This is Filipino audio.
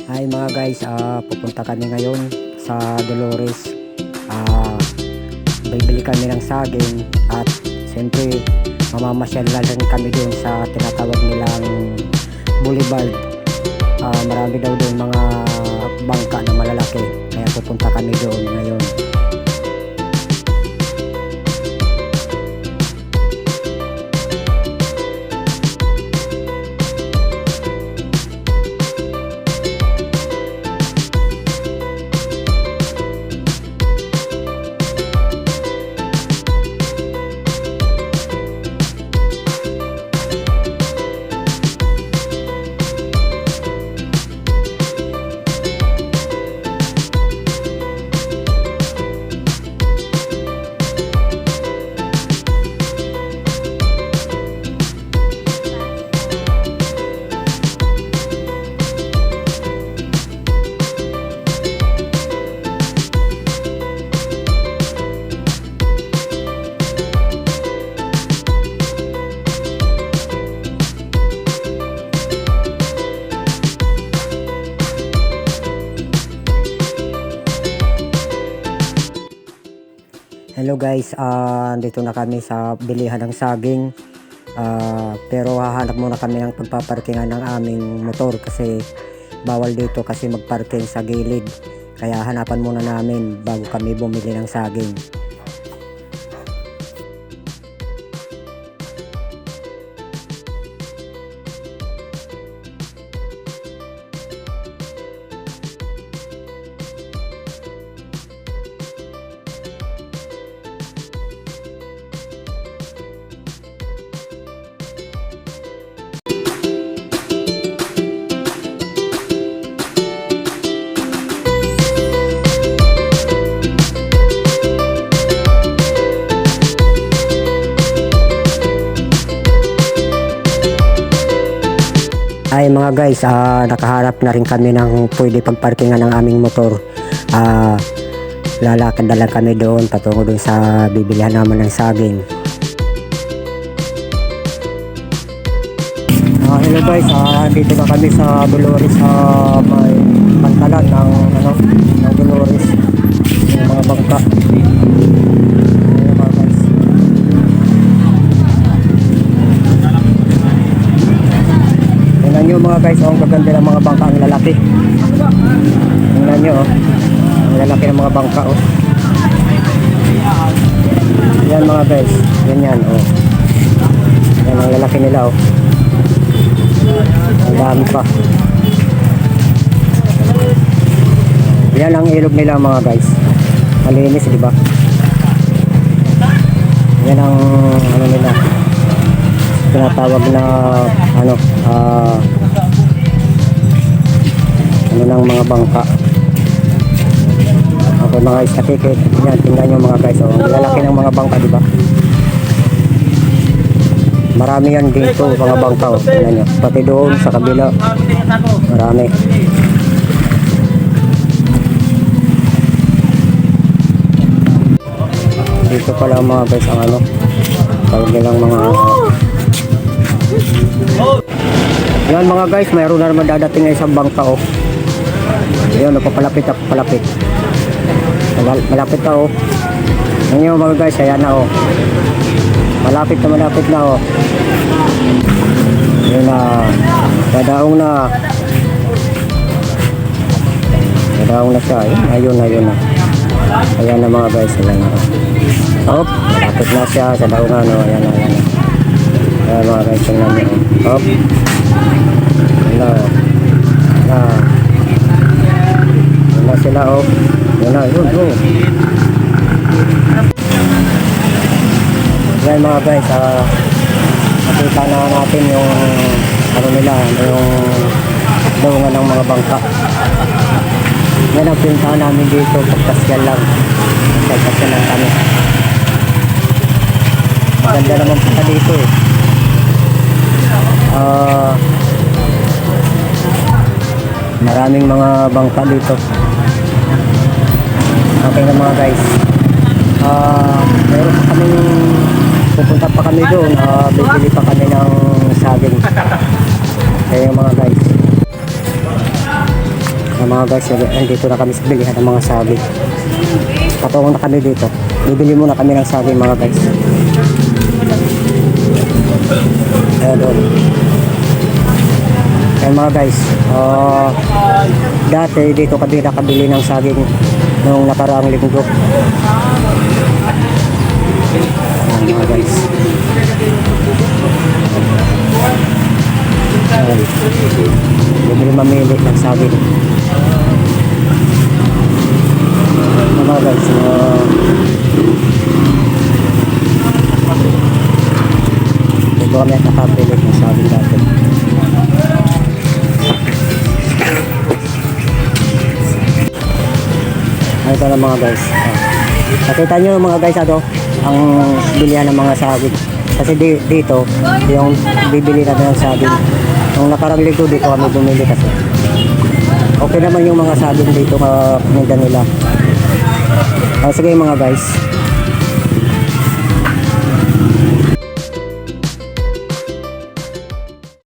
Hi mga guys, pupunta kami ngayon sa Dolores. Ah, Bibili kami ng saging at siyempre mamamasyal na rin kami doon sa tinatawag nilang Boulevard. Marami daw doon mga bangka na malalaki, kaya pupunta kami doon ngayon. Hello guys, dito na kami sa bilihan ng saging. Pero hahanap muna kami ng pagpaparkingan ng aming motor kasi bawal dito kasi magparking sa gilid. Kaya hanapan muna namin bago kami bumili ng saging. Ay mga guys, nakaharap na rin kami ng pwede pagparkingan ng aming motor. Lalakad na lang kami doon patungo doon sa bibilihan naman ng saging. Hello guys, dito na kami sa Dolores, may pantalan ng Dolores, yung mga bangka. Ayan mga guys. Tingnan nyo mga guys, ang gaganda ng mga bangka, ang lalaki. Tingnan nyo, ang lalaki ng mga bangka. Yan mga guys, ganyan. Yan ang lalaki nila. Ang dami pa. Yan ang ilog nila mga guys, malinis, di ba? Yan ang nila, tinatawag na ng mga bangka. Okay mga guys, nakikit. Yan, tingnan nyo mga guys, ang lalaki ng mga bangka, di ba? Marami yan dito mga bangka, tingnan nyo. Pati doon sa kabila, marami. Dito pala mga guys ang tawag nilang mga yan mga guys, mayroon na naman dadating na isang bangka. Ayun, napapalapit na palapit. Malapit na Ngayon mga guys, ayan na malapit na Ayun na, dadaong na siya. Ayun na. Ayan na mga guys, ayan na. Malapit na siya sa daungan. Ayan na. Ayan mga guys, tingnan nyo. Ayan na sila. Ayan na. Ayan mga guys, nakita na natin yung nila, yung daungan ng mga bangka. Yan ang pinuntahan namin dito, pagpasyal lang. Pagpasyal lang kami. Maganda naman pa dito maraming mga bangka dito. Okay na mga guys, meron pa kami, pupunta pa kami doon, bibili pa kami ng saging. Kaya mga guys, Mga guys, dito na kami sa bilihan ng mga saging. Patungo na kami dito. Bibili muna kami ng saging mga guys. Ayan doon. Ayan mga guys. Dati dito kami nakabili ng saging nung nakaraang linggo. Ayan mga guys. Ayan. Bibili mamili ng saging. Mga guys, dito kami at nakabili ng saging dati. Ito na mga guys. Nakita nyo mga guys ang bilihan ng mga saging. Kasi dito, yung bibili natin ng saging. Nung nakarang linggo dito kami bumili kasi. Okay naman yung mga saging dito paninda nila. Sige mga guys.